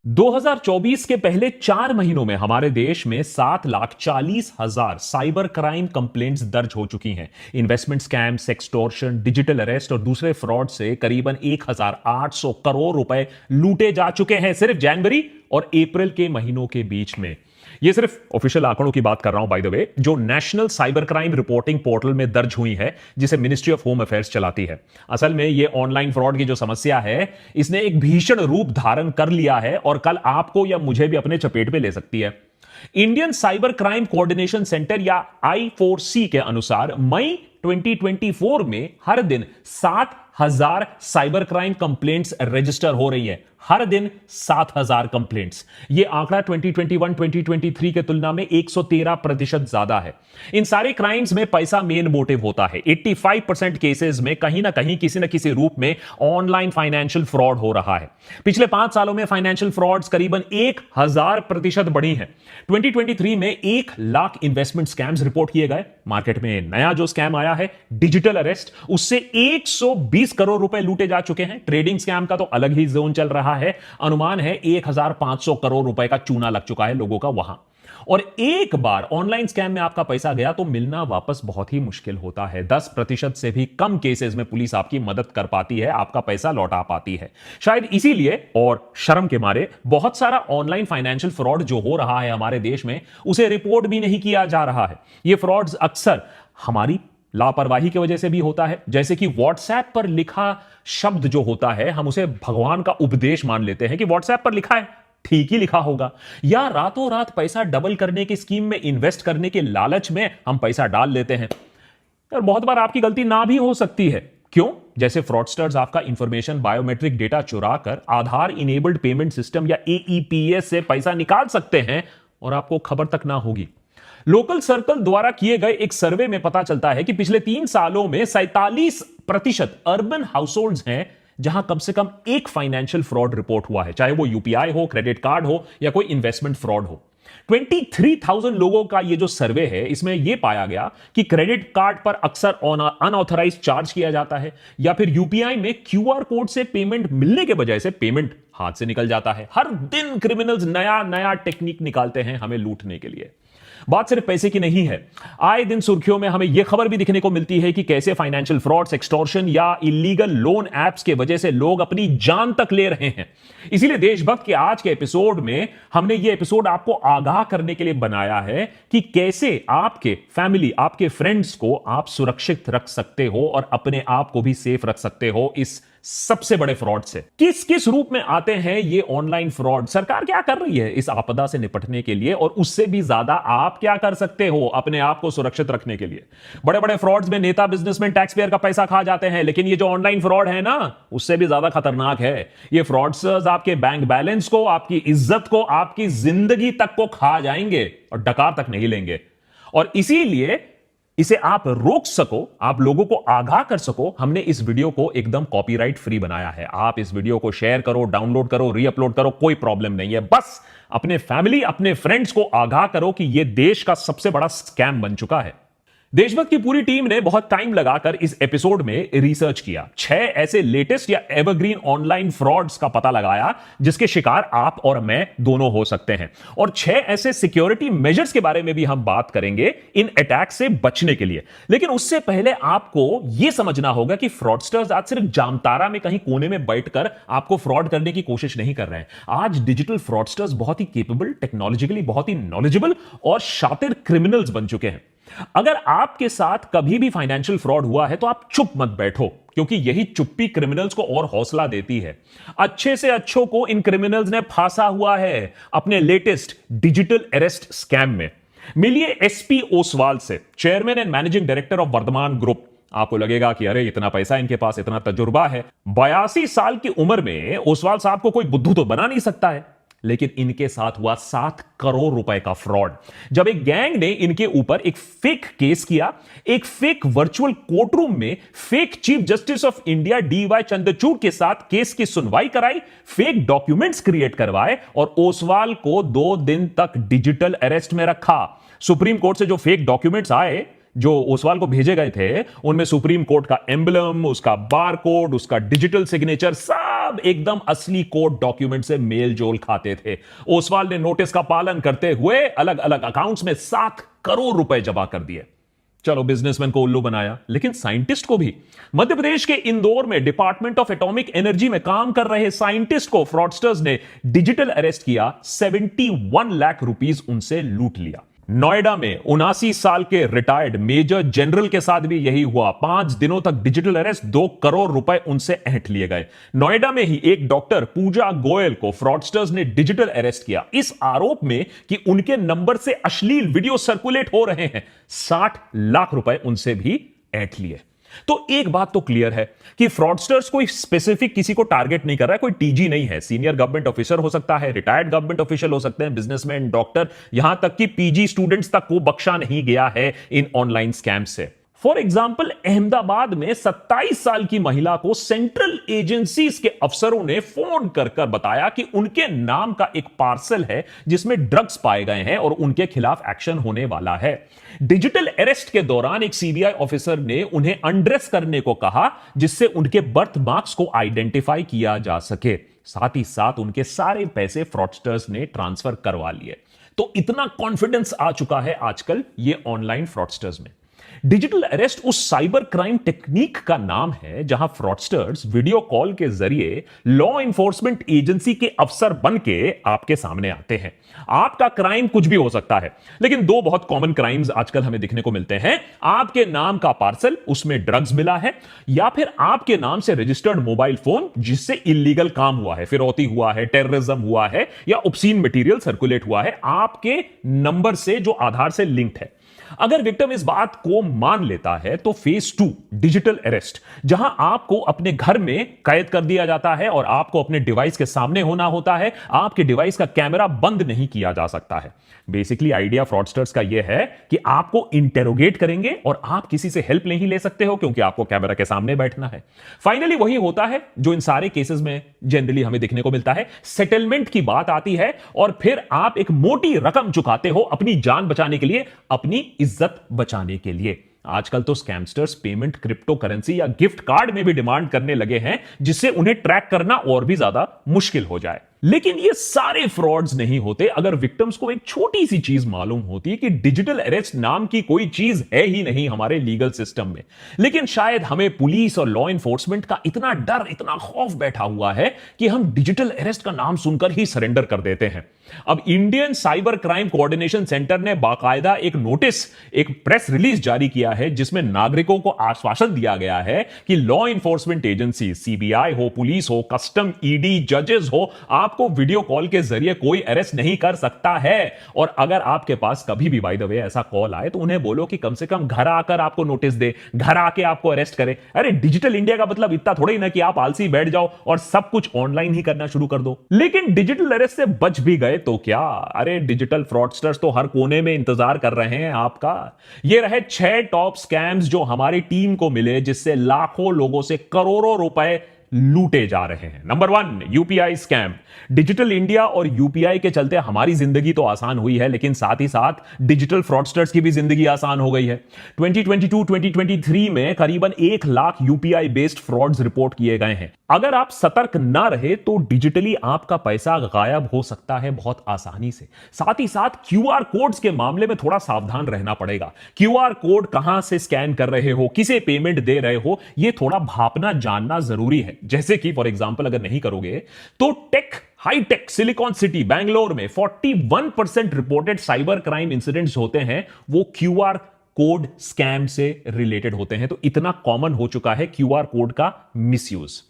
2024 के पहले 4 महीनों में हमारे देश में 7,40,000 साइबर क्राइम कंप्लेंट्स दर्ज हो चुकी हैं। Investment scam, sextortion, digital arrest और दूसरे फ्रॉड से करीबन 1,800 करोड़ रुपए लूटे जा चुके हैं सिर्फ जनवरी और अप्रैल के महीनों के बीच में। ये सिर्फ ऑफिशियल आंकड़ों की बात कर रहा हूं बाय द वे, जो national cyber crime reporting portal में दर्ज हुई है, जिसे मिनिस्ट्री ऑफ होम अफेयर्स चलाती है। असल में ये ऑनलाइन फ्रॉड की जो समस्या है, इसने एक भीषण रूप धारण कर लिया है और कल आपको या मुझे भी अपने चपेट में ले सकती है। Indian cyber crime coordination centre या I4C के अनुसार मई 2024 में हर दिन 7,000 साइबर क्राइम कंप्लेंट्स रजिस्टर हो रही है। हर दिन 7,000 कंप्लेंट्स। यह आंकड़ा 2021-2023 के तुलना में 113% ज्यादा है। इन सारे क्राइम्स में पैसा मेन मोटिव होता है। 85% केसेस में कहीं ना कहीं किसी न किसी रूप में ऑनलाइन फाइनेंशियल फ्रॉड हो रहा है। पिछले 5 सालों में फाइनेंशियल फ्रॉड्स करीबन 1,000% बढ़ी हैं। 2023 में 1 लाख इन्वेस्टमेंट स्कैम्स रिपोर्ट किए गए। मार्केट में नया जो स्कैम आया है, डिजिटल अरेस्ट, उससे 120 करोड़ रुपए लूटे जा चुके हैं। ट्रेडिंग स्कैम का तो अलग ही जोन चल रहा है। अनुमान है 1,500 करोड़ रुपए का चूना लग चुका है लोगों का वहां। और एक बार ऑनलाइन स्कैम में आपका पैसा गया तो मिलना वापस बहुत ही मुश्किल होता है। 10% से भी कम केसेस में पुलिस आपकी मदद कर पाती है, आपका पैसा लौटा पाती है। शायद इसीलिए और शर्म के मारे बहुत सारा ऑनलाइन फाइनेंशियल फ्रॉड जो हो रहा है हमारे देश में, उसे रिपोर्ट भी नहीं किया जा रहा है। यह फ्रॉड्स अक्सर हमारी लापरवाही की वजह से भी होता है। जैसे कि व्हाट्सएप पर लिखा शब्द जो होता है, हम उसे भगवान का उपदेश मान लेते हैं कि व्हाट्सएप पर लिखा है, ठीक ही लिखा होगा। या रातों रात पैसा डबल करने की स्कीम में इन्वेस्ट करने के लालच में हम पैसा डाल लेते हैं। और बहुत बार आपकी गलती ना भी हो सकती है। क्यों? जैसे फ्रॉडस्टर्स आपका इंफॉर्मेशन, बायोमेट्रिक डेटा चुरा कर आधार इनेबल्ड पेमेंट सिस्टम या AEPS से पैसा निकाल सकते हैं और आपको खबर तक ना होगी। लोकल सर्कल द्वारा किए गए एक सर्वे में पता चलता है कि पिछले 3 सालों में 47% अर्बन हाउसहोल्ड्स हैं जहां कम से कम एक फाइनेंशियल फ्रॉड रिपोर्ट हुआ है, चाहे वो UPI हो, क्रेडिट कार्ड हो या कोई इन्वेस्टमेंट फ्रॉड हो। 23,000 लोगों का ये जो सर्वे है, इसमें यह पाया गया कि क्रेडिट कार्ड पर अक्सर अनऑथराइज्ड चार्ज किया जाता है या फिर UPI में QR कोड से पेमेंट मिलने के बजाय से पेमेंट हाथ से निकल जाता है। हर दिन क्रिमिनल्स नया नया टेक्निक निकालते हैं हमें लूटने के लिए। बात सिर्फ पैसे की नहीं है। आए दिन सुर्खियों में हमें यह खबर भी दिखने को मिलती है कि कैसे फाइनेंशियल फ्रॉड, एक्सटॉर्शन या इलीगल लोन एप्स के वजह से लोग अपनी जान तक ले रहे हैं। इसीलिए देशभक्त के आज के एपिसोड में हमने यह एपिसोड आपको आगाह करने के लिए बनाया है कि कैसे आपके फैमिली, आपके फ्रेंड्स को आप सुरक्षित रख सकते हो और अपने आप को भी सेफ रख सकते हो इस सबसे बड़े फ्रॉड से। किस किस रूप में आते हैं ये ऑनलाइन फ्रॉड? सरकार क्या कर रही है इस आपदा से निपटने के लिए? और उससे भी ज्यादा आप क्या कर सकते हो अपने आप को सुरक्षित रखने के लिए? बड़े बड़े फ्रॉड्स में नेता, बिजनेसमैन, टैक्स पेयर का पैसा खा जाते हैं, लेकिन ये जो ऑनलाइन फ्रॉड है ना, उससे भी ज्यादा खतरनाक है। ये फ्रॉडस्टर्स आपके बैंक बैलेंस को, आपकी इज्जत को, आपकी जिंदगी तक को खा जाएंगे और डकार तक नहीं लेंगे। और इसीलिए इसे आप रोक सको, आप लोगों को आगाह कर सको, हमने इस वीडियो को एकदम कॉपीराइट फ्री बनाया है। आप इस वीडियो को शेयर करो, डाउनलोड करो, रीअपलोड करो, कोई प्रॉब्लम नहीं है। बस अपने फैमिली, अपने फ्रेंड्स को आगाह करो कि यह देश का सबसे बड़ा स्कैम बन चुका है। देशभक्त की पूरी टीम ने बहुत टाइम लगाकर इस एपिसोड में रिसर्च किया। 6 ऐसे लेटेस्ट या एवरग्रीन ऑनलाइन फ्रॉड्स का पता लगाया जिसके शिकार आप और मैं दोनों हो सकते हैं। और 6 ऐसे सिक्योरिटी मेजर्स के बारे में भी हम बात करेंगे इन अटैक से बचने के लिए। लेकिन उससे पहले आपको यह समझना होगा कि फ्रॉडस्टर्स आज सिर्फ जामतारा में कहीं कोने में बैठकर आपको फ्रॉड करने की कोशिश नहीं कर रहे हैं। आज डिजिटल फ्रॉडस्टर्स बहुत ही केपेबल, टेक्नोलॉजिकली बहुत ही नॉलेजेबल और शातिर क्रिमिनल्स बन चुके हैं। अगर आपके साथ कभी भी फाइनेंशियल फ्रॉड हुआ है तो आप चुप मत बैठो, क्योंकि यही चुप्पी क्रिमिनल्स को और हौसला देती है। अच्छे से अच्छों को इन क्रिमिनल्स ने फांसा हुआ है अपने लेटेस्ट डिजिटल अरेस्ट स्कैम में। मिलिए SP ओसवाल से, chairman and managing director of Vardhman group. आपको लगेगा कि अरे इतना पैसा इनके पास, इतना तजुर्बा है। 82 साल की उम्र में ओसवाल साहब को कोई बुद्धू तो बना नहीं सकता है, लेकिन इनके साथ हुआ 7 करोड़ रुपए का फ्रॉड। जब एक गैंग ने इनके ऊपर एक फेक केस किया, एक फेक वर्चुअल कोर्ट रूम में fake chief justice of India DY Chandrachud के साथ केस की सुनवाई कराई, फेक डॉक्यूमेंट्स क्रिएट करवाए और ओसवाल को 2 दिन तक डिजिटल अरेस्ट में रखा। सुप्रीम कोर्ट से जो फेक डॉक्यूमेंट्स आए, जो ओसवाल को भेजे गए थे, उनमें सुप्रीम कोर्ट का एम्बलम, उसका बार कोड, उसका डिजिटल सिग्नेचर, सब सब एकदम असली कोर्ट डॉक्यूमेंट से मेल जोल खाते थे। ओसवाल ने नोटिस का पालन करते हुए अलग अलग अकाउंट्स में 7 करोड़ रुपए जमा कर दिए। चलो, बिजनेसमैन को उल्लू बनाया, लेकिन साइंटिस्ट को भी। मध्य प्रदेश के इंदौर में डिपार्टमेंट ऑफ एटॉमिक एनर्जी में काम कर रहे साइंटिस्ट को फ्रॉडस्टर्स ने डिजिटल अरेस्ट किया, 71 लाख रुपीस उनसे लूट लिया। नोएडा में 79 साल के रिटायर्ड मेजर जनरल के साथ भी यही हुआ। 5 दिनों तक डिजिटल अरेस्ट, 2 करोड़ रुपए उनसे ऐंठ लिए गए। नोएडा में ही एक डॉक्टर पूजा गोयल को फ्रॉडस्टर्स ने डिजिटल अरेस्ट किया, इस आरोप में कि उनके नंबर से अश्लील वीडियो सर्कुलेट हो रहे हैं। 60 लाख रुपए उनसे भी ऐंठ लिए। तो एक बात तो क्लियर है कि फ्रॉडस्टर्स कोई स्पेसिफिक किसी को टारगेट नहीं कर रहा है, कोई टीजी नहीं है। सीनियर गवर्नमेंट ऑफिसर हो सकता है, रिटायर्ड गवर्नमेंट ऑफिशियल हो सकते हैं, बिजनेसमैन, डॉक्टर, यहां तक कि पीजी स्टूडेंट्स तक को बख्शा नहीं गया है इन ऑनलाइन स्कैम से। फॉर एग्जाम्पल, अहमदाबाद में 27 साल की महिला को सेंट्रल एजेंसीज के अफसरों ने फोन कर बताया कि उनके नाम का एक पार्सल है जिसमें ड्रग्स पाए गए हैं और उनके खिलाफ एक्शन होने वाला है। डिजिटल अरेस्ट के दौरान एक सीबीआई ऑफिसर ने उन्हें अनड्रेस करने को कहा, जिससे उनके बर्थ मार्क्स को आइडेंटिफाई किया जा सके। साथ ही साथ उनके सारे पैसे फ्रॉडस्टर्स ने ट्रांसफर करवा लिए। तो इतना कॉन्फिडेंस आ चुका है आजकल ये ऑनलाइन फ्रॉडस्टर्स में। डिजिटल अरेस्ट उस साइबर क्राइम टेक्निक का नाम है जहां फ्रॉडस्टर्स वीडियो कॉल के जरिए लॉ इन्फोर्समेंट एजेंसी के अफसर बन के आपके सामने आते हैं। आपका क्राइम कुछ भी हो सकता है, लेकिन 2 बहुत कॉमन क्राइम्स आजकल हमें दिखने को मिलते हैं। आपके नाम का पार्सल, उसमें ड्रग्स मिला है, या फिर आपके नाम से रजिस्टर्ड मोबाइल फोन जिससे इलीगल काम हुआ है, फिरौती हुआ है, टेररिज्म हुआ है, या ऑब्सीन मटेरियल सर्कुलेट हुआ है आपके नंबर से जो आधार से लिंक्ड है। अगर विक्टिम इस बात को मान लेता है तो फेज 2 डिजिटल अरेस्ट, जहां आपको अपने घर में कैद कर दिया जाता है और आपको अपने डिवाइस के सामने होना होता है। आपके डिवाइस का कैमरा बंद नहीं किया जा सकता है। बेसिकली आइडिया फ्रॉडस्टर्स का यह है कि आपको इंटेरोगेट करेंगे और आप किसी से हेल्प नहीं ले सकते हो क्योंकि आपको कैमरा के सामने बैठना है। फाइनली वही होता है जो इन सारे केसेस में जनरली हमें देखने को मिलता है। सेटलमेंट की बात आती है और फिर आप एक मोटी रकम चुकाते हो अपनी जान बचाने के लिए, अपनी इज्जत बचाने के लिए। आजकल तो स्कैमस्टर्स पेमेंट क्रिप्टो करेंसी या गिफ्ट कार्ड में भी डिमांड करने लगे हैं, जिससे उन्हें ट्रैक करना और भी ज्यादा मुश्किल हो जाए। लेकिन ये सारे फ्रॉड्स नहीं होते अगर विक्टिम्स को एक छोटी सी चीज मालूम होती कि डिजिटल अरेस्ट नाम की कोई चीज है ही नहीं हमारे लीगल सिस्टम में। लेकिन शायद हमें पुलिस और लॉ इन्फोर्समेंट का इतना डर, इतना खौफ बैठा हुआ है कि हम डिजिटल अरेस्ट का नाम सुनकर ही सरेंडर कर देते हैं। अब Indian cyber crime coordination centre ने बाकायदा एक नोटिस, एक प्रेस रिलीज जारी किया है जिसमें नागरिकों को आश्वासन दिया गया है कि लॉ इन्फोर्समेंट एजेंसी, सीबीआई हो, पुलिस हो, कस्टम, ईडी, जजेस हो, आपको वीडियो कॉल के जरिए कोई अरेस्ट नहीं कर सकता है। और अगर आपके पास कभी भी बाय द वे ऐसा कॉल आए तो उन्हें बोलो कि कम से कम घर आकर आपको नोटिस दे, घर आके आपको अरेस्ट करे। अरे डिजिटल इंडिया का मतलब इतना थोड़ा ही ना कि आप आलसी बैठ जाओ और सब कुछ ऑनलाइन ही करना शुरू कर दो। लेकिन डिजिटल अरेस्ट से बच भी गए तो क्या? अरे डिजिटल फ्रॉडस्टर्स तो हर कोने में इंतजार कर रहे हैं आपका। ये रहे 6 टॉप स्कैम्स जो हमारी टीम को मिले, जिससे लाखों लोगों से करोड़ों रुपए लूटे जा रहे हैं। Number 1, UPI scam. Digital India और यूपीआई के चलते हमारी जिंदगी तो आसान हुई है, लेकिन साथ ही साथ डिजिटल फ्रॉडस्टर्स की भी जिंदगी आसान हो गई है। 2022-2023 में करीबन 1 lakh UPI based frauds report किए गए हैं। अगर आप सतर्क ना रहे तो डिजिटली आपका पैसा गायब हो सकता है बहुत आसानी से। साथ ही साथ क्यूआर कोड्स के मामले में थोड़ा सावधान रहना पड़ेगा। क्यूआर कोड कहां से स्कैन कर रहे हो, किसे पेमेंट दे रहे हो, यह थोड़ा भापना जानना जरूरी है। जैसे कि फॉर एग्जांपल अगर नहीं करोगे तो हाईटेक सिलिकॉन सिटी बैंगलोर में 41% रिपोर्टेड साइबर क्राइम इंसिडेंट्स होते हैं, वो क्यूआर कोड स्कैम से रिलेटेड होते हैं। तो इतना कॉमन हो चुका है क्यूआर कोड का मिसयूज।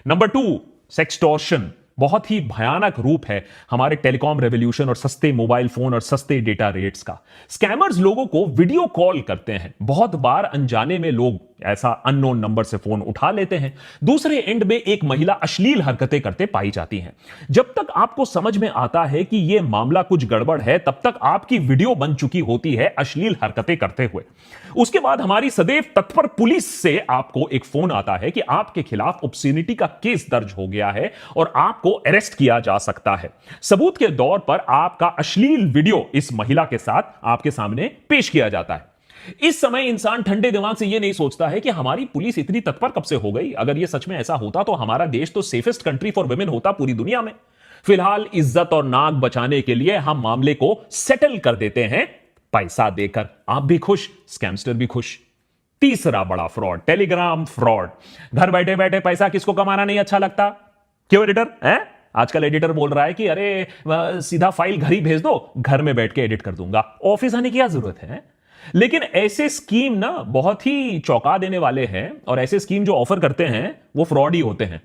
Number 2, sextortion. बहुत ही भयानक रूप है हमारे टेलीकॉम रेवोल्यूशन और सस्ते मोबाइल फोन और सस्ते डेटा रेट्स का। स्कैमर्स लोगों को वीडियो कॉल करते हैं। बहुत बार अनजाने में लोग ऐसा अननोन नंबर से फोन उठा लेते हैं। दूसरे एंड में एक महिला अश्लील हरकतें करते पाई जाती हैं। जब तक आपको समझ में आता है कि यह मामला कुछ गड़बड़ है, तब तक आपकी वीडियो बन चुकी होती है अश्लील हरकतें करते हुए। उसके बाद हमारी सदैव तत्पर पुलिस से आपको एक फोन आता है कि आपके खिलाफ ऑब्स्सीनिटी का केस दर्ज हो गया है और आपको अरेस्ट किया जा सकता है। सबूत के दौर पर आपका अश्लील वीडियो इस महिला के साथ आपके सामने पेश किया जाता है। इस समय इंसान ठंडे दिमाग से यह नहीं सोचता है कि हमारी पुलिस इतनी तत्पर कब से हो गई। अगर यह सच में ऐसा होता तो हमारा देश तो सेफेस्ट कंट्री फॉर वुमेन होता पूरी दुनिया में। फिलहाल इज्जत और नाक बचाने के लिए हम मामले को सेटल कर देते हैं पैसा देकर। आप भी खुश, स्कैमस्टर भी खुश। तीसरा बड़ा फ्रॉड, टेलीग्राम फ्रॉड। घर बैठे बैठे पैसा किसको कमाना नहीं अच्छा लगता? क्यों एडिटर है? आजकल एडिटर बोल रहा है कि अरे सीधा फाइल घर ही भेज दो, घर में बैठ के एडिट कर दूंगा, ऑफिस आने की क्या जरूरत है। लेकिन ऐसे स्कीम ना बहुत ही चौंका देने वाले हैं, और ऐसे स्कीम जो ऑफर करते हैं वो फ्रॉड ही होते हैं।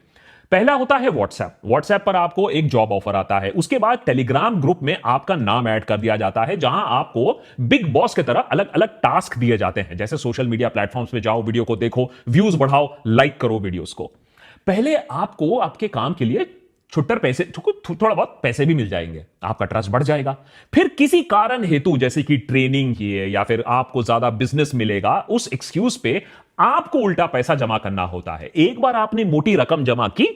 पहला होता है व्हाट्सएप पर आपको एक जॉब ऑफर आता है। उसके बाद टेलीग्राम ग्रुप में आपका नाम ऐड कर दिया जाता है, जहां आपको बिग बॉस की तरह अलग अलग टास्क दिए जाते हैं, जैसे सोशल मीडिया प्लेटफॉर्म्स पे जाओ, वीडियो को देखो, व्यूज बढ़ाओ, लाइक करो वीडियोस को। पहले आपको आपके काम के लिए छुट्टर पैसे, थोड़ा बहुत पैसे भी मिल जाएंगे, आपका ट्रस्ट बढ़ जाएगा। फिर किसी कारण हेतु, जैसे कि ट्रेनिंग की है या फिर आपको ज्यादा बिजनेस मिलेगा, उस एक्सक्यूज पे आपको उल्टा पैसा जमा करना होता है। एक बार आपने मोटी रकम जमा की,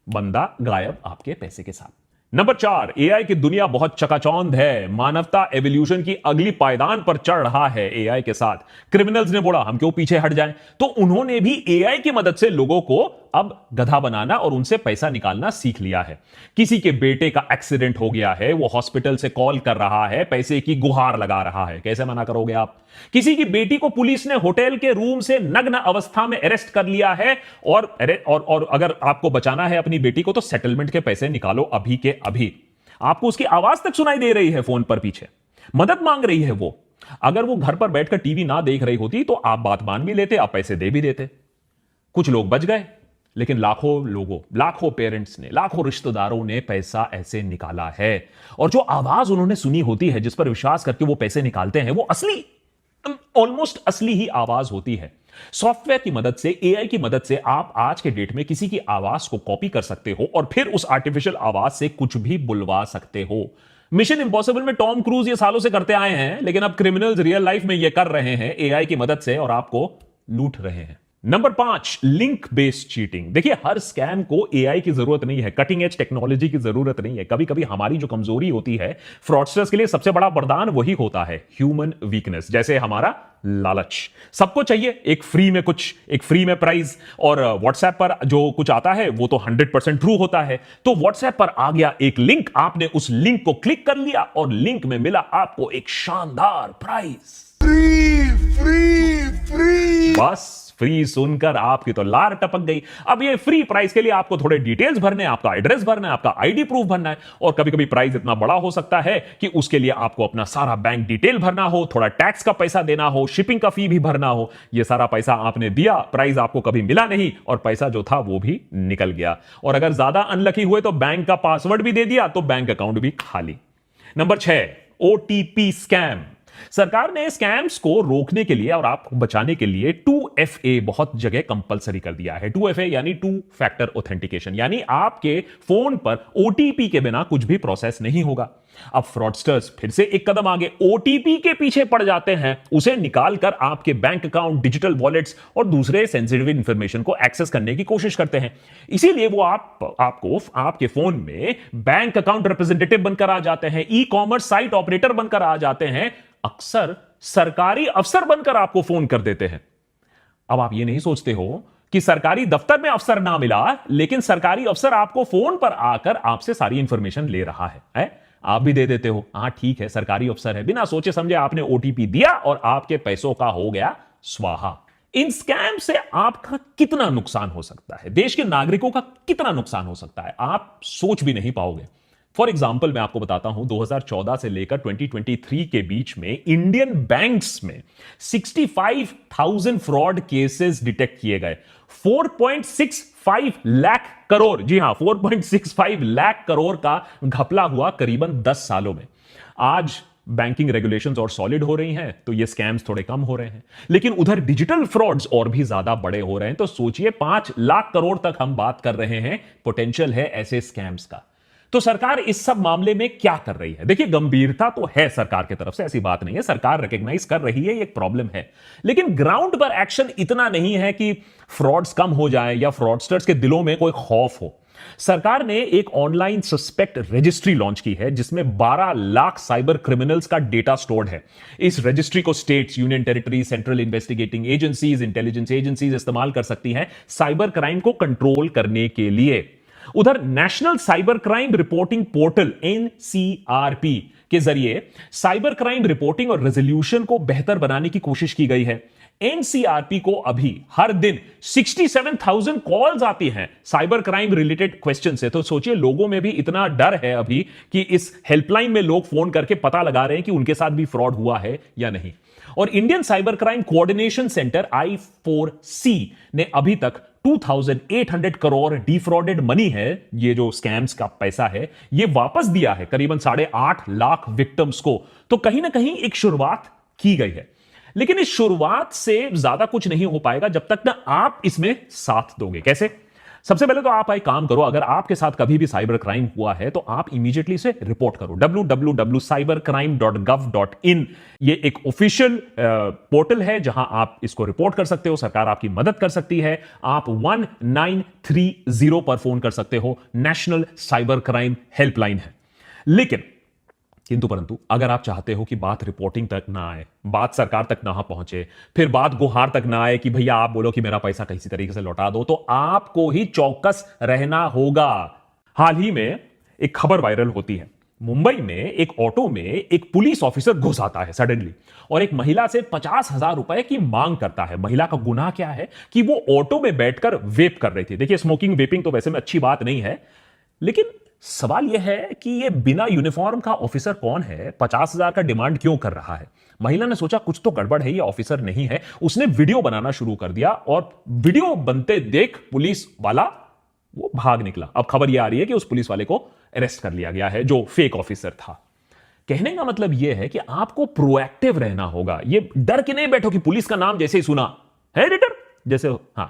बंदा गायब आपके पैसे के साथ। नंबर 4, एआई की दुनिया बहुत चकाचौंध है। मानवता एवोल्यूशन की अगली पायदान पर चढ़ रहा है एआई के साथ। क्रिमिनल्स ने बोला हम क्यों पीछे हट जाएं, तो उन्होंने भी एआई की मदद से लोगों को अब गधा बनाना और उनसे पैसा निकालना सीख लिया है। किसी के बेटे का एक्सीडेंट हो गया है, वो हॉस्पिटल से कॉल कर रहा है, पैसे की गुहार लगा रहा है, कैसे मना करोगे आप? किसी की बेटी को पुलिस ने होटल के रूम से नग्न अवस्था में अरेस्ट कर लिया है, और अगर आपको बचाना है अपनी बेटी को तो सेटलमेंट के पैसे निकालो अभी के अभी। आपको उसकी आवाज तक सुनाई दे रही है फोन पर, पीछे मदद मांग रही है वो। अगर वो घर पर बैठकर टीवी ना देख रही होती तो आप बात मान भी लेते, आप पैसे दे भी देते। कुछ लोग बच गए, लेकिन लाखों पेरेंट्स ने, लाखों रिश्तेदारों ने पैसा ऐसे निकाला है। और जो आवाज उन्होंने सुनी होती है, जिस पर विश्वास करके वो पैसे निकालते हैं, वो असली, ऑलमोस्ट असली ही आवाज होती है। सॉफ्टवेयर की मदद से, एआई की मदद से आप आज के डेट में किसी की आवाज को कॉपी कर सकते हो और फिर उस आर्टिफिशियल आवाज से कुछ भी बुलवा सकते हो। मिशन इंपॉसिबल में टॉम क्रूज ये सालों से करते आए हैं, लेकिन अब क्रिमिनल्स रियल लाइफ में ये कर रहे हैं एआई की मदद से, और आपको लूट रहे हैं। Number 5, link based cheating. देखिए, हर स्कैम को एआई की जरूरत नहीं है, कटिंग एज टेक्नोलॉजी की जरूरत नहीं है। कभी कभी हमारी जो कमजोरी होती है, फ्रॉडस्टर्स के लिए सबसे बड़ा वरदान वही होता है, ह्यूमन वीकनेस। जैसे हमारा लालच। सबको चाहिए एक फ्री में प्राइज, और व्हाट्सएप पर जो कुछ आता है वो तो 100% ट्रू होता है। तो व्हाट्सएप पर आ गया एक लिंक, आपने उस लिंक को क्लिक कर लिया और लिंक में मिला आपको एक शानदार प्राइज। फ्री बस फ्री सुनकर आपकी तो लार टपक गई। अब ये फ्री प्राइस के लिए आपको थोड़े डिटेल्स भरने, आपका एड्रेस भरना है, आपका आईडी प्रूफ भरना है, और कभी कभी प्राइस इतना बड़ा हो सकता है कि उसके लिए आपको अपना सारा बैंक डिटेल भरना हो, थोड़ा टैक्स का पैसा देना हो, शिपिंग का फी भी भरना हो। ये सारा पैसा आपने दिया, प्राइस आपको कभी मिला नहीं, और पैसा जो था वो भी निकल गया। और अगर ज्यादा अनलकी हुए तो बैंक का पासवर्ड भी दे दिया, तो बैंक अकाउंट भी खाली। Number 6, OTP scam. सरकार ने स्कैम्स को रोकने के लिए और आपको बचाने के लिए 2FA बहुत जगह कंपलसरी कर दिया है। 2FA यानी 2 फैक्टर ऑथेंटिकेशन, यानी आपके फोन पर ओटीपी के बिना कुछ भी प्रोसेस नहीं होगा। अब फ्रॉडस्टर्स फिर से एक कदम आगे, ओटीपी के पीछे पड़ जाते हैं, उसे निकालकर आपके बैंक अकाउंट, डिजिटल वॉलेट्स और दूसरे सेंसिटिव इंफॉर्मेशन को एक्सेस करने की कोशिश करते हैं। इसीलिए वो आपको आपके फोन में बैंक अकाउंट रिप्रेजेंटेटिव बनकर आ जाते हैं, ई कॉमर्स साइट ऑपरेटर बनकर आ जाते हैं, अक्सर सरकारी अफसर बनकर आपको फोन कर देते हैं। अब आप ये नहीं सोचते हो कि सरकारी दफ्तर में अफसर ना मिला, लेकिन सरकारी अफसर आपको फोन पर आकर आपसे सारी इंफॉर्मेशन ले रहा है? आप भी दे देते हो, हां ठीक है सरकारी अफसर है, बिना सोचे समझे आपने ओटीपी दिया और आपके पैसों का हो गया स्वाहा। इन स्कैम से आपका कितना नुकसान हो सकता है, देश के नागरिकों का कितना नुकसान हो सकता है, आप सोच भी नहीं पाओगे। फॉर एग्जाम्पल मैं आपको बताता हूं, 2014 से लेकर 2023 के बीच में इंडियन बैंक्स में 65,000 फ्रॉड केसेस डिटेक्ट किए गए। 4.65 लाख करोड़, जी हां 4.65 लाख करोड़ का घपला हुआ करीबन 10 सालों में। आज बैंकिंग रेगुलेशंस और सॉलिड हो रही हैं तो ये स्कैम्स थोड़े कम हो रहे हैं, लेकिन उधर डिजिटल फ्रॉड्स और भी ज्यादा बड़े हो रहे हैं। तो सोचिए 5 लाख करोड़ तक हम बात कर रहे हैं, पोटेंशियल है ऐसे स्कैम्स का। तो सरकार इस सब मामले में क्या कर रही है? देखिए, गंभीरता तो है सरकार की तरफ से, ऐसी बात नहीं है, सरकार रिकॉग्नाइज कर रही है ये एक प्रॉब्लम है, लेकिन ग्राउंड पर एक्शन इतना नहीं है कि फ्रॉड्स कम हो जाए या फ्रॉडस्टर्स के दिलों में कोई खौफ हो। सरकार ने एक ऑनलाइन सस्पेक्ट रजिस्ट्री लॉन्च की है जिसमें 12 लाख साइबर क्रिमिनल्स का डेटा स्टोर्ड है। इस रजिस्ट्री को states, union territory, central investigating agencies, intelligence agencies इस्तेमाल कर सकती हैं साइबर क्राइम को कंट्रोल करने के लिए। उधर national cyber crime reporting portal NCRP के जरिए साइबर क्राइम रिपोर्टिंग और रेजोल्यूशन को बेहतर बनाने की कोशिश की गई है। एनसीआरपी को अभी हर दिन 67,000 कॉल्स आती हैं साइबर क्राइम रिलेटेड क्वेश्चन से। तो सोचिए, लोगों में भी इतना डर है अभी कि इस हेल्पलाइन में लोग फोन करके पता लगा रहे हैं कि उनके साथ भी फ्रॉड हुआ है या नहीं। और Indian cyber crime coordination centre I4C ने अभी तक 2,800 करोड़ डिफ्रॉडेड मनी है, ये जो स्कैम्स का पैसा है, ये वापस दिया है करीबन 8.5 लाख विक्टिम्स को। तो कहीं ना कहीं एक शुरुआत की गई है, लेकिन इस शुरुआत से ज्यादा कुछ नहीं हो पाएगा जब तक ना आप इसमें साथ दोगे। कैसे? सबसे पहले तो आप एक काम करो, अगर आपके साथ कभी भी साइबर क्राइम हुआ है तो आप इमीडिएटली इसे रिपोर्ट करो। www.cybercrime.gov.in ये एक ऑफिशियल पोर्टल है जहां आप इसको रिपोर्ट कर सकते हो। सरकार आपकी मदद कर सकती है। आप 1930 पर फोन कर सकते हो, नेशनल साइबर क्राइम हेल्पलाइन है। लेकिन किंतु परंतु अगर आप चाहते हो कि बात रिपोर्टिंग तक ना आए, बात सरकार तक ना पहुंचे, फिर बात गुहार तक ना आए कि भैया आप बोलो कि मेरा पैसा किसी तरीके से लौटा दो, तो आपको ही चौकस रहना होगा। हाल ही में एक खबर वायरल होती है। मुंबई में एक ऑटो में एक पुलिस ऑफिसर घुस आता है सडनली और एक महिला से 50,000 रुपए की मांग करता है। महिला का गुनाह क्या है कि वो ऑटो में बैठकर वेप कर रही थी। देखिए, स्मोकिंग वेपिंग तो वैसे में अच्छी बात नहीं है, लेकिन सवाल यह है कि यह बिना यूनिफॉर्म का ऑफिसर कौन है, 50,000 का डिमांड क्यों कर रहा है। महिला ने सोचा कुछ तो गड़बड़ है, ये ऑफिसर नहीं है। उसने वीडियो बनाना शुरू कर दिया और वीडियो बनते देख पुलिस वाला वो भाग निकला। अब खबर यह आ रही है कि उस पुलिस वाले को अरेस्ट कर लिया गया है जो फेक ऑफिसर था। कहने का मतलब यह है कि आपको प्रोएक्टिव रहना होगा। ये डर के नहीं बैठो कि पुलिस का नाम जैसे ही सुना है एडिटर जैसे, हां,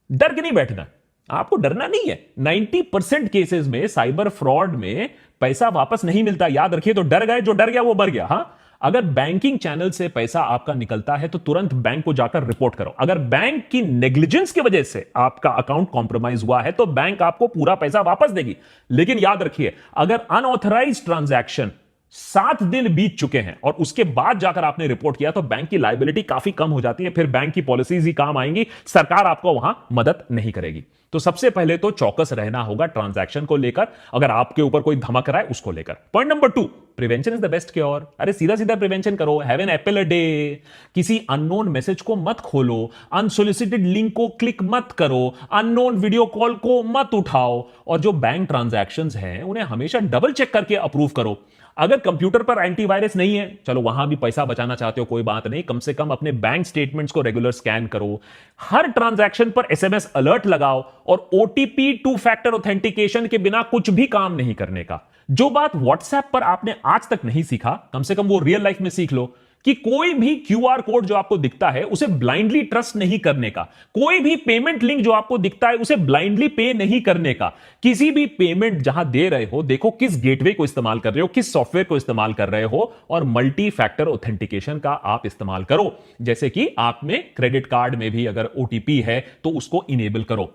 डर के नहीं बैठना, आपको डरना नहीं है। 90% केसेस में साइबर फ्रॉड में पैसा वापस नहीं मिलता, याद रखिए। तो डर गए, जो डर गया वो मर गया। हां, अगर बैंकिंग चैनल से पैसा आपका निकलता है तो तुरंत बैंक को जाकर रिपोर्ट करो। अगर बैंक की नेग्लिजेंस की वजह से आपका अकाउंट कॉम्प्रोमाइज हुआ है तो बैंक आपको पूरा पैसा वापस देगी। लेकिन याद रखिए, अगर अनऑथराइज्ड ट्रांजैक्शन 7 दिन बीत चुके हैं और उसके बाद जाकर आपने रिपोर्ट किया तो बैंक की लायबिलिटी काफी कम हो जाती है। फिर बैंक की पॉलिसीज ही काम आएंगी, सरकार आपको वहां मदद नहीं करेगी। तो सबसे पहले तो चौकस रहना होगा ट्रांजैक्शन को लेकर, अगर आपके ऊपर कोई धमक रहा है उसको लेकर। Point number 2, prevention is the best cure. अरे सीधा सीधा प्रिवेंशन करो। Have an apple a day. किसी अननोन मैसेज को मत खोलो, अनसोलिसिटेड लिंक को क्लिक मत करो, अननोन वीडियो कॉल को मत उठाओ, और जो बैंक ट्रांजैक्शंस हैं उन्हें हमेशा डबल चेक करके अप्रूव करो। अगर कंप्यूटर पर एंटीवायरस नहीं है, चलो वहां भी पैसा बचाना चाहते हो कोई बात नहीं, कम से कम अपने बैंक स्टेटमेंट्स को रेगुलर स्कैन करो। हर ट्रांजैक्शन पर एसएमएस अलर्ट लगाओ और ओटीपी 2 फैक्टर ऑथेंटिकेशन के बिना कुछ भी काम नहीं करने का। जो बात व्हाट्सएप पर आपने आज तक नहीं सीखा, कम से कम वो रियल लाइफ में सीख लो कि कोई भी क्यूआर कोड जो आपको दिखता है उसे ब्लाइंडली ट्रस्ट नहीं करने का। कोई भी पेमेंट लिंक जो आपको दिखता है उसे ब्लाइंडली पे नहीं करने का। किसी भी पेमेंट जहां दे रहे हो, देखो किस गेटवे को इस्तेमाल कर रहे हो, किस सॉफ्टवेयर को इस्तेमाल कर रहे हो, और मल्टी फैक्टर ऑथेंटिकेशन का आप इस्तेमाल करो। जैसे कि आप में क्रेडिट कार्ड में भी अगर ओटीपी है तो उसको इनेबल करो।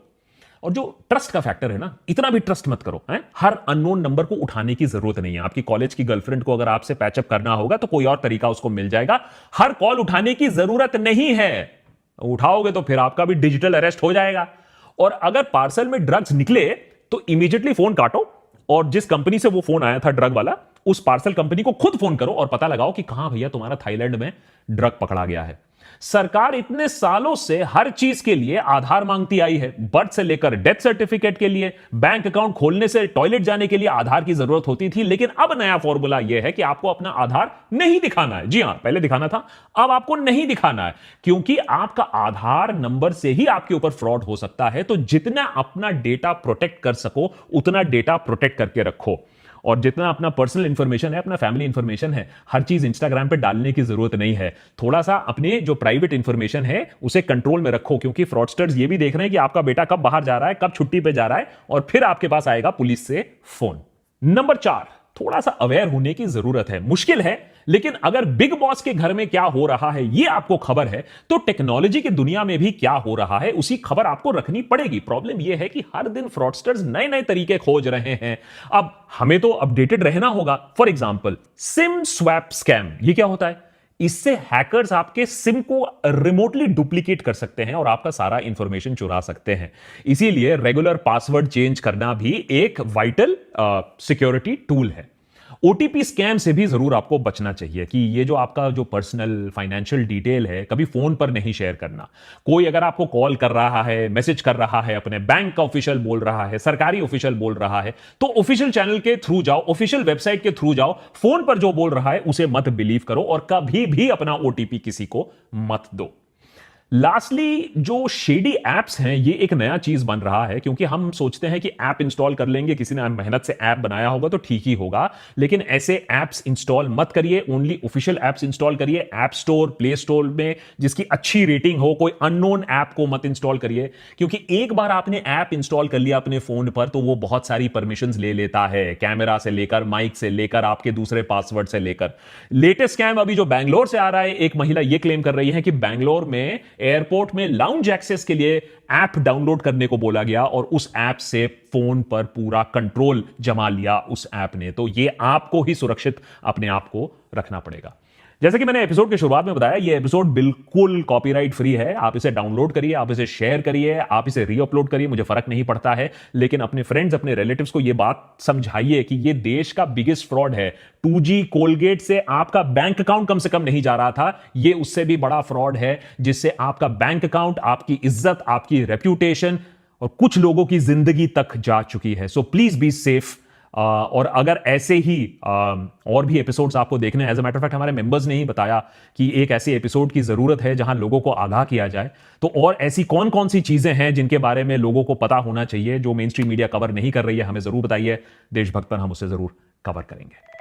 और जो ट्रस्ट का फैक्टर है ना, इतना भी ट्रस्ट मत करो। हर अननोन नंबर को उठाने की जरूरत नहीं है। आपकी कॉलेज की गर्लफ्रेंड को अगर आपसे पैचअप करना होगा तो कोई और तरीका उसको मिल जाएगा। हर कॉल उठाने की जरूरत नहीं है। उठाओगे तो फिर आपका भी डिजिटल अरेस्ट हो जाएगा। और अगर पार्सल में ड्रग्स निकले तो इमीडिएटली फोन काटो और जिस कंपनी से वो फोन आया था ड्रग वाला, उस पार्सल कंपनी को खुद फोन करो और पता लगाओ कि कहां भैया तुम्हारा थाईलैंड में ड्रग पकड़ा गया है। सरकार इतने सालों से हर चीज के लिए आधार मांगती आई है। बर्थ से लेकर डेथ सर्टिफिकेट के लिए, बैंक अकाउंट खोलने से टॉयलेट जाने के लिए आधार की जरूरत होती थी। लेकिन अब नया फॉर्मूला यह है कि आपको अपना आधार नहीं दिखाना है। जी हां, पहले दिखाना था, अब आपको नहीं दिखाना है, क्योंकि आपका आधार नंबर से ही आपके ऊपर फ्रॉड हो सकता है। तो जितना अपना डेटा प्रोटेक्ट कर सको उतना डेटा प्रोटेक्ट करके रखो। और जितना अपना पर्सनल इंफॉर्मेशन है, अपना फैमिली इंफॉर्मेशन है, हर चीज इंस्टाग्राम पे डालने की जरूरत नहीं है। थोड़ा सा अपने जो प्राइवेट इंफॉर्मेशन है उसे कंट्रोल में रखो, क्योंकि फ्रॉडस्टर्स ये भी देख रहे हैं कि आपका बेटा कब बाहर जा रहा है, कब छुट्टी पे जा रहा है, और फिर आपके पास आएगा पुलिस से फोन। नंबर 4, थोड़ा सा अवेयर होने की जरूरत है। मुश्किल है लेकिन अगर बिग बॉस के घर में क्या हो रहा है ये आपको खबर है, तो टेक्नोलॉजी की दुनिया में भी क्या हो रहा है उसी खबर आपको रखनी पड़ेगी। प्रॉब्लम यह है कि हर दिन फ्रॉडस्टर्स नए नए तरीके खोज रहे हैं। अब हमें तो अपडेटेड रहना होगा। For example, SIM swap scam, ये क्या होता है? इससे हैकर्स आपके सिम को रिमोटली डुप्लीकेट कर सकते हैं और आपका सारा इंफॉर्मेशन चुरा सकते हैं। इसीलिए रेगुलर पासवर्ड चेंज करना भी एक वाइटल सिक्योरिटी टूल है। ओटीपी स्कैम से भी जरूर आपको बचना चाहिए कि ये जो आपका जो पर्सनल फाइनेंशियल डिटेल है कभी फोन पर नहीं शेयर करना। कोई अगर आपको कॉल कर रहा है, मैसेज कर रहा है, अपने बैंक का ऑफिशियल बोल रहा है, सरकारी ऑफिशियल बोल रहा है, तो ऑफिशियल चैनल के थ्रू जाओ, ऑफिशियल वेबसाइट के थ्रू जाओ। फोन पर जो बोल रहा है उसे मत बिलीव करो और कभी भी अपना ओटीपी किसी को मत दो। लास्टली, जो शेडी एप्स हैं ये एक नया चीज बन रहा है, क्योंकि हम सोचते हैं कि ऐप इंस्टॉल कर लेंगे, किसी ने मेहनत से ऐप बनाया होगा तो ठीक ही होगा, लेकिन ऐसे ऐप्स इंस्टॉल मत करिए। ओनली ऑफिशियल ऐप्स इंस्टॉल करिए। ऐप स्टोर, प्ले स्टोर में जिसकी अच्छी रेटिंग हो, कोई अननोन ऐप को मत इंस्टॉल करिए, क्योंकि एक बार आपने ऐप इंस्टॉल कर लिया अपने फोन पर तो वो बहुत सारी परमिशंस ले लेता है, कैमरा से लेकर, माइक से लेकर, आपके दूसरे पासवर्ड से लेकर। लेटेस्ट स्कैम अभी जो बैंगलोर से आ रहा है, एक महिला ये क्लेम कर रही है कि बैंगलोर में एयरपोर्ट में लाउंज एक्सेस के लिए ऐप डाउनलोड करने को बोला गया और उस ऐप से फोन पर पूरा कंट्रोल जमा लिया उस ऐप ने। तो ये आपको ही सुरक्षित अपने आप को रखना पड़ेगा। जैसे कि मैंने एपिसोड की शुरुआत में बताया, ये एपिसोड बिल्कुल कॉपीराइट फ्री है। आप इसे डाउनलोड करिए, आप इसे शेयर करिए, आप इसे रीअपलोड करिए, मुझे फर्क नहीं पड़ता है, लेकिन अपने फ्रेंड्स, अपने रिलेटिव्स को यह बात समझाइए कि यह देश का बिगेस्ट फ्रॉड है। 2G कोलगेट से आपका बैंक अकाउंट कम से कम नहीं जा रहा था, यह उससे भी बड़ा फ्रॉड है, जिससे आपका बैंक अकाउंट, आपकी इज्जत, आपकी रेप्यूटेशन और कुछ लोगों की जिंदगी तक जा चुकी है। So please be safe. और अगर ऐसे ही और भी एपिसोड्स आपको देखने हैं, as a matter of fact हमारे मेंबर्स ने ही बताया कि एक ऐसे एपिसोड की जरूरत है जहां लोगों को आगाह किया जाए, तो और ऐसी कौन कौन सी चीजें हैं जिनके बारे में लोगों को पता होना चाहिए जो मेन स्ट्रीम मीडिया कवर नहीं कर रही है, हमें जरूर बताइए। देशभक्त पर हम उसे जरूर कवर करेंगे।